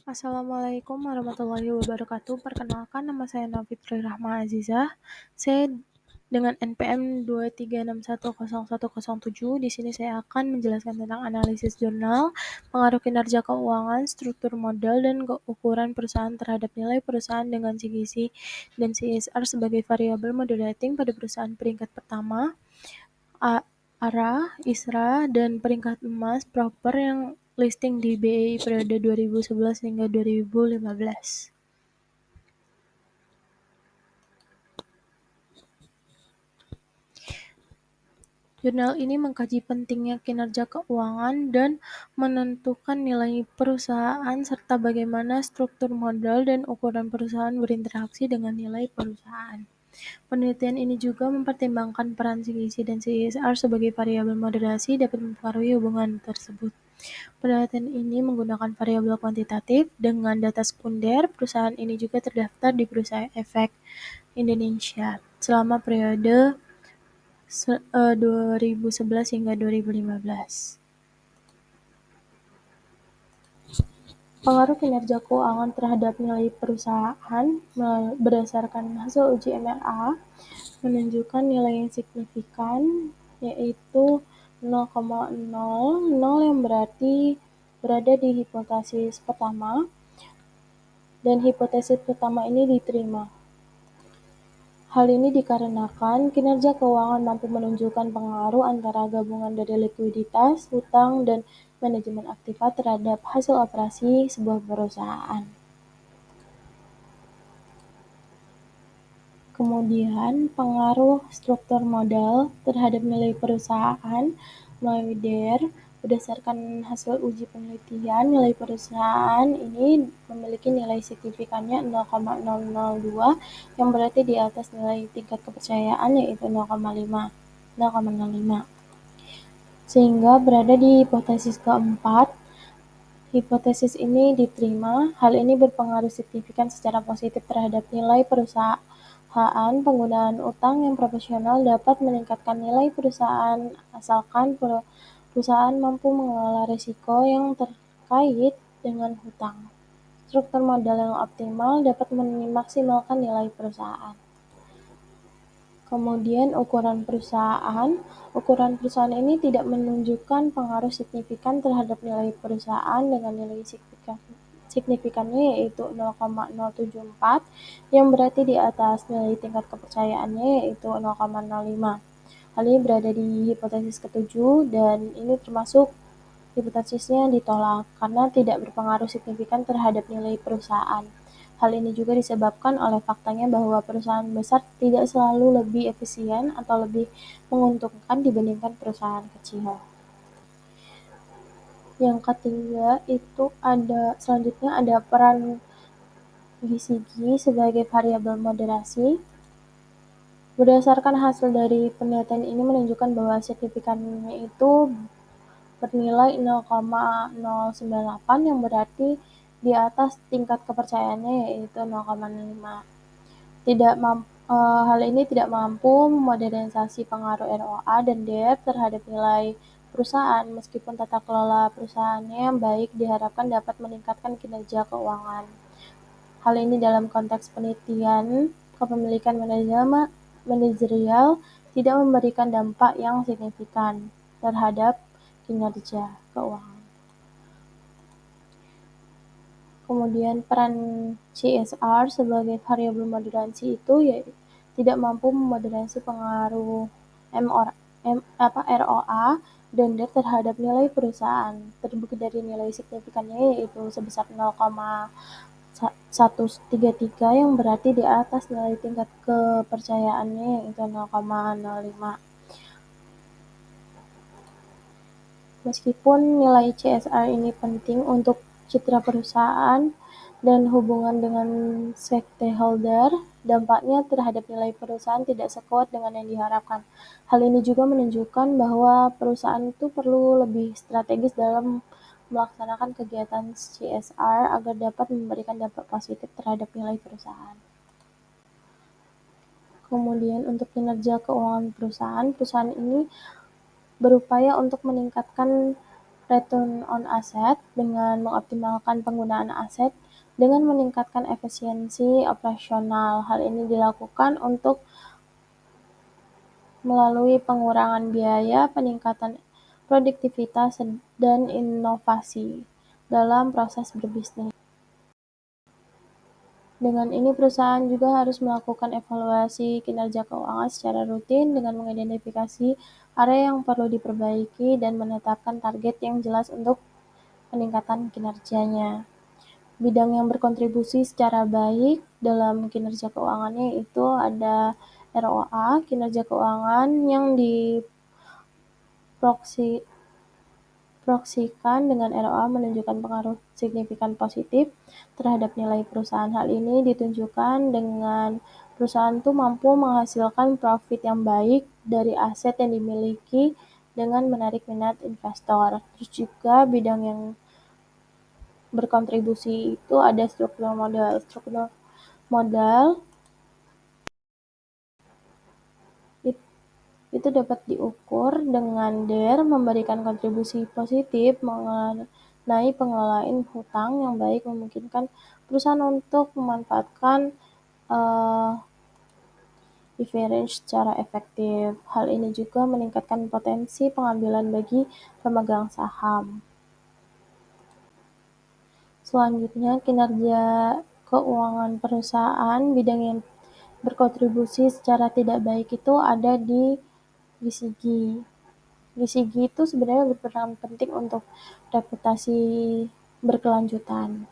Assalamualaikum warahmatullahi wabarakatuh. Perkenalkan, nama saya Nafitri Rahma Azizah. Saya dengan NPM 236101007. Di sini saya akan menjelaskan tentang analisis jurnal, pengaruh kinerja keuangan, struktur modal, dan ukuran perusahaan terhadap nilai perusahaan dengan CGC dan CSR sebagai variabel moderating pada perusahaan peringkat pertama, ARA, ISRA, dan peringkat emas proper yang listing di BEI periode 2011 hingga 2015. Jurnal ini mengkaji pentingnya kinerja keuangan dan menentukan nilai perusahaan serta bagaimana struktur modal dan ukuran perusahaan berinteraksi dengan nilai perusahaan. Penelitian ini juga mempertimbangkan peran CGC dan CSR sebagai variabel moderasi dapat mempengaruhi hubungan tersebut. Penelitian ini menggunakan variabel kuantitatif dengan data sekunder. Perusahaan ini juga terdaftar di Bursa Efek Indonesia selama periode 2011 hingga 2015. Pengaruh kinerja keuangan terhadap nilai perusahaan berdasarkan hasil uji MRA menunjukkan nilai yang signifikan, yaitu 0,00 yang berarti berada di hipotesis pertama, dan hipotesis pertama ini diterima. Hal ini dikarenakan kinerja keuangan mampu menunjukkan pengaruh antara gabungan dari likuiditas, hutang, dan manajemen aktiva terhadap hasil operasi sebuah perusahaan. Kemudian, pengaruh struktur modal terhadap nilai perusahaan melalui DER. Berdasarkan hasil uji penelitian, nilai perusahaan ini memiliki nilai signifikannya 0,002 yang berarti di atas nilai tingkat kepercayaan, yaitu 0,05. Sehingga berada di hipotesis keempat. Hipotesis ini diterima. Hal ini berpengaruh signifikan secara positif terhadap nilai perusahaan. Penggunaan utang yang proporsional dapat meningkatkan nilai perusahaan asalkan perusahaan mampu mengelola risiko yang terkait dengan hutang. Struktur modal yang optimal dapat memaksimalkan nilai perusahaan. Kemudian ukuran perusahaan. Ukuran perusahaan ini tidak menunjukkan pengaruh signifikan terhadap nilai perusahaan dengan nilai signifikannya yaitu 0,074 yang berarti di atas nilai tingkat kepercayaannya yaitu 0,05. Hal ini berada di hipotesis ketujuh dan ini termasuk hipotesisnya ditolak karena tidak berpengaruh signifikan terhadap nilai perusahaan. Hal ini juga disebabkan oleh faktanya bahwa perusahaan besar tidak selalu lebih efisien atau lebih menguntungkan dibandingkan perusahaan kecil. Yang ketiga itu selanjutnya ada peran GCG sebagai variabel moderasi. Berdasarkan hasil dari penelitian ini menunjukkan bahwa signifikannya itu bernilai 0,098 yang berarti di atas tingkat kepercayaannya yaitu 0,5. Hal ini tidak mampu memodernisasi pengaruh ROA dan DER terhadap nilai perusahaan, meskipun tata kelola perusahaannya yang baik diharapkan dapat meningkatkan kinerja keuangan. Hal ini dalam konteks penelitian kepemilikan manajerial tidak memberikan dampak yang signifikan terhadap kinerja keuangan. Kemudian peran CSR sebagai variabel moderasi itu tidak mampu memoderasi pengaruh ROA dan DER terhadap nilai perusahaan. Terbukti dari nilai signifikannya yaitu sebesar 0,133 yang berarti di atas nilai tingkat kepercayaannya yaitu 0,05. Meskipun nilai CSR ini penting untuk citra perusahaan dan hubungan dengan stakeholder, dampaknya terhadap nilai perusahaan tidak sekuat dengan yang diharapkan. Hal ini juga menunjukkan bahwa perusahaan itu perlu lebih strategis dalam melaksanakan kegiatan CSR agar dapat memberikan dampak positif terhadap nilai perusahaan. Kemudian untuk kinerja keuangan perusahaan ini berupaya untuk meningkatkan return on asset dengan mengoptimalkan penggunaan aset dengan meningkatkan efisiensi operasional. Hal ini dilakukan untuk melalui pengurangan biaya, peningkatan produktivitas, dan inovasi dalam proses berbisnis. Dengan ini, perusahaan juga harus melakukan evaluasi kinerja keuangan secara rutin dengan mengidentifikasi area yang perlu diperbaiki dan menetapkan target yang jelas untuk peningkatan kinerjanya. Bidang yang berkontribusi secara baik dalam kinerja keuangannya itu ada ROA, kinerja keuangan yang diproyeksikan dengan ROA menunjukkan pengaruh signifikan positif terhadap nilai perusahaan. Hal ini ditunjukkan dengan perusahaan itu mampu menghasilkan profit yang baik dari aset yang dimiliki dengan menarik minat investor. Terus juga bidang yang berkontribusi itu ada struktur modal. Struktur modal itu dapat diukur dengan memberikan kontribusi positif mengenai pengelolaan hutang yang baik, memungkinkan perusahaan untuk memanfaatkan leverage secara efektif. Hal ini juga meningkatkan potensi pengambilan bagi pemegang saham. Selanjutnya, kinerja keuangan perusahaan, bidang yang berkontribusi secara tidak baik itu ada di gizi. Gizi itu sebenarnya berperan penting untuk reputasi berkelanjutan.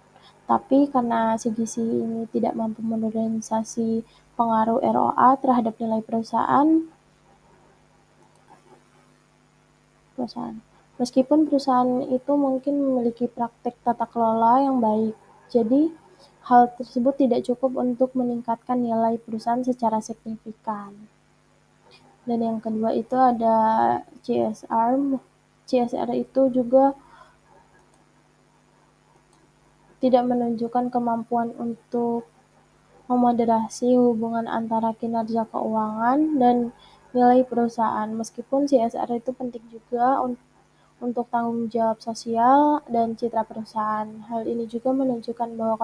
Tapi karena si gizi ini tidak mampu memodernisasi pengaruh ROA terhadap nilai perusahaan. Meskipun perusahaan itu mungkin memiliki praktik tata kelola yang baik, jadi hal tersebut tidak cukup untuk meningkatkan nilai perusahaan secara signifikan. Dan yang kedua itu ada CSR. CSR itu juga tidak menunjukkan kemampuan untuk memoderasi hubungan antara kinerja keuangan dan nilai perusahaan. Meskipun CSR itu penting juga untuk tanggung jawab sosial dan citra perusahaan. Hal ini juga menunjukkan bahwa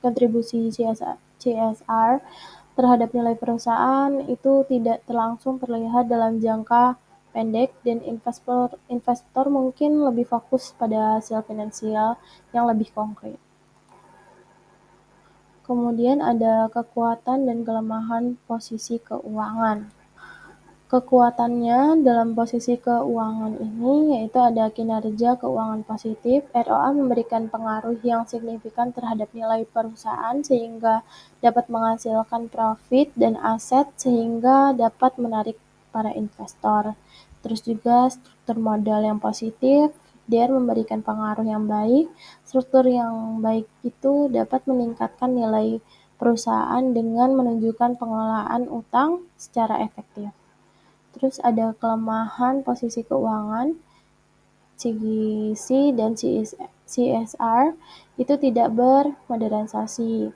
kontribusi CSR terhadap nilai perusahaan itu tidak langsung terlihat dalam jangka pendek dan investor mungkin lebih fokus pada hasil finansial yang lebih konkret. Kemudian ada kekuatan dan kelemahan posisi keuangan. Kekuatannya dalam posisi keuangan ini yaitu ada kinerja keuangan positif. ROA memberikan pengaruh yang signifikan terhadap nilai perusahaan sehingga dapat menghasilkan profit dan aset sehingga dapat menarik para investor. Terus juga struktur modal yang positif, dia memberikan pengaruh yang baik. Struktur yang baik itu dapat meningkatkan nilai perusahaan dengan menunjukkan pengelolaan utang secara efektif. Terus ada kelemahan posisi keuangan, CGC dan CSR itu tidak bermodernisasi.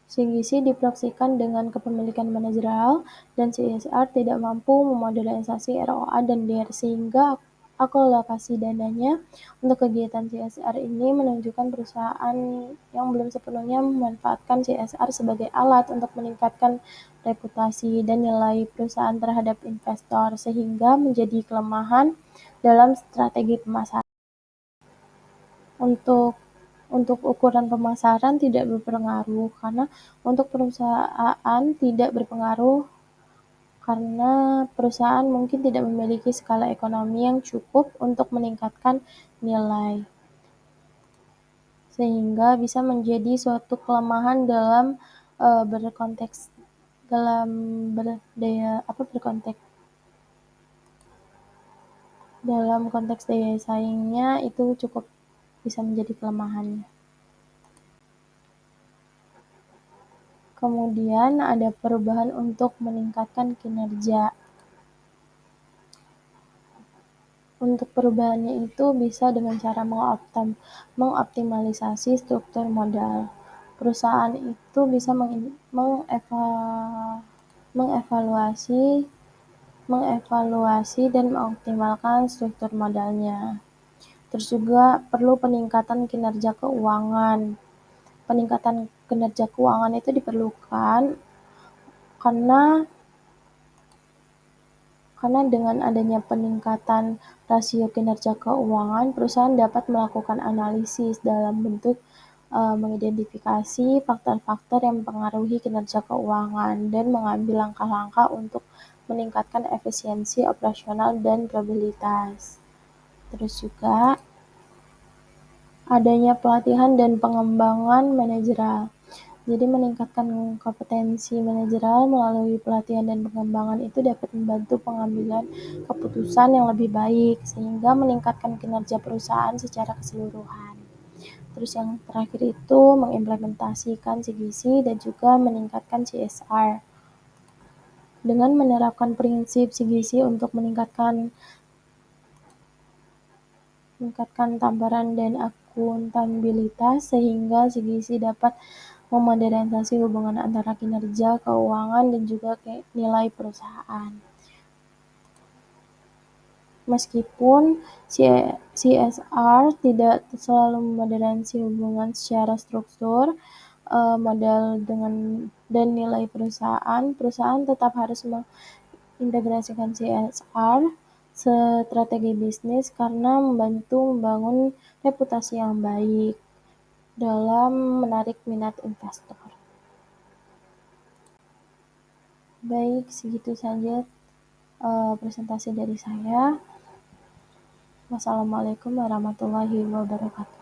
CGC diproyeksikan dengan kepemilikan manajerial dan CSR tidak mampu memodernisasi ROA dan DER sehingga alokasi dananya untuk kegiatan CSR ini menunjukkan perusahaan yang belum sepenuhnya memanfaatkan CSR sebagai alat untuk meningkatkan reputasi dan nilai perusahaan terhadap investor sehingga menjadi kelemahan dalam strategi pemasaran. Untuk ukuran pemasaran tidak berpengaruh karena untuk perusahaan tidak berpengaruh karena perusahaan mungkin tidak memiliki skala ekonomi yang cukup untuk meningkatkan nilai, sehingga bisa menjadi suatu kelemahan dalam dalam konteks daya saingnya itu cukup bisa menjadi kelemahannya. Kemudian ada perubahan untuk meningkatkan kinerja. Untuk perubahannya itu bisa dengan cara mengoptimalisasi struktur modal. Perusahaan itu bisa mengevaluasi mengevaluasi dan mengoptimalkan struktur modalnya. Terus juga perlu peningkatan kinerja keuangan. Peningkatan kinerja keuangan itu diperlukan karena dengan adanya peningkatan rasio kinerja keuangan, perusahaan dapat melakukan analisis dalam bentuk mengidentifikasi faktor-faktor yang mempengaruhi kinerja keuangan dan mengambil langkah-langkah untuk meningkatkan efisiensi operasional dan probabilitas. Terus juga adanya pelatihan dan pengembangan manajerial. Jadi meningkatkan kompetensi manajerial melalui pelatihan dan pengembangan itu dapat membantu pengambilan keputusan yang lebih baik sehingga meningkatkan kinerja perusahaan secara keseluruhan. Terus yang terakhir itu mengimplementasikan CGC dan juga meningkatkan CSR. Dengan menerapkan prinsip CGC untuk meningkatkan tambaran dan akuntabilitas sehingga CGC dapat memodernisasi hubungan antara kinerja keuangan dan juga nilai perusahaan. Meskipun CSR tidak selalu memodernisasi hubungan secara struktur, modal dan nilai perusahaan tetap harus mengintegrasikan CSR strategi bisnis karena membantu membangun reputasi yang baik dalam menarik minat investor. Baik, segitu saja presentasi dari saya. Wassalamualaikum warahmatullahi wabarakatuh.